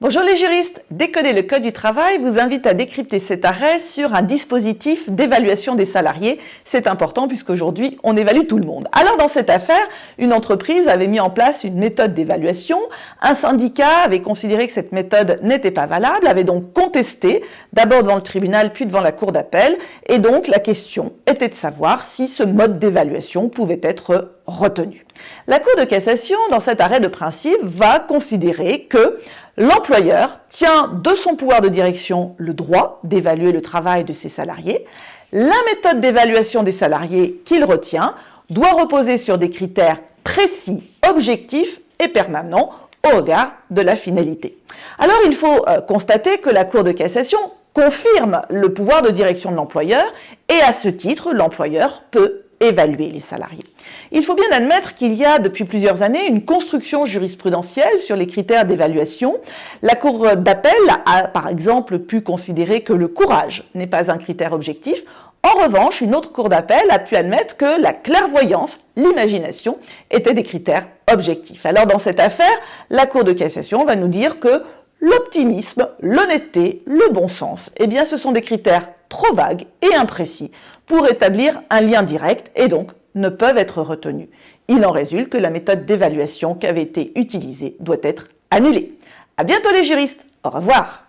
Bonjour les juristes, Décoder le Code du travail vous invite à décrypter cet arrêt sur un dispositif d'évaluation des salariés. C'est important puisqu'aujourd'hui on évalue tout le monde. Alors dans cette affaire, une entreprise avait mis en place une méthode d'évaluation. Un syndicat avait considéré que cette méthode n'était pas valable, avait donc contesté, d'abord devant le tribunal puis devant la cour d'appel. Et donc la question était de savoir si ce mode d'évaluation pouvait être retenu. La Cour de cassation, dans cet arrêt de principe, va considérer que l'employeur tient de son pouvoir de direction le droit d'évaluer le travail de ses salariés. La méthode d'évaluation des salariés qu'il retient doit reposer sur des critères précis, objectifs et permanents au regard de la finalité. Alors il faut constater que la Cour de cassation confirme le pouvoir de direction de l'employeur et à ce titre, l'employeur peut évaluer les salariés. Il faut bien admettre qu'il y a depuis plusieurs années une construction jurisprudentielle sur les critères d'évaluation. La Cour d'appel a par exemple pu considérer que le courage n'est pas un critère objectif. En revanche, une autre Cour d'appel a pu admettre que la clairvoyance, l'imagination, étaient des critères objectifs. Alors dans cette affaire, la Cour de cassation va nous dire que l'optimisme, l'honnêteté, le bon sens, eh bien ce sont des critères trop vagues et imprécis pour établir un lien direct et donc ne peuvent être retenus. Il en résulte que la méthode d'évaluation qui avait été utilisée doit être annulée. À bientôt les juristes, au revoir.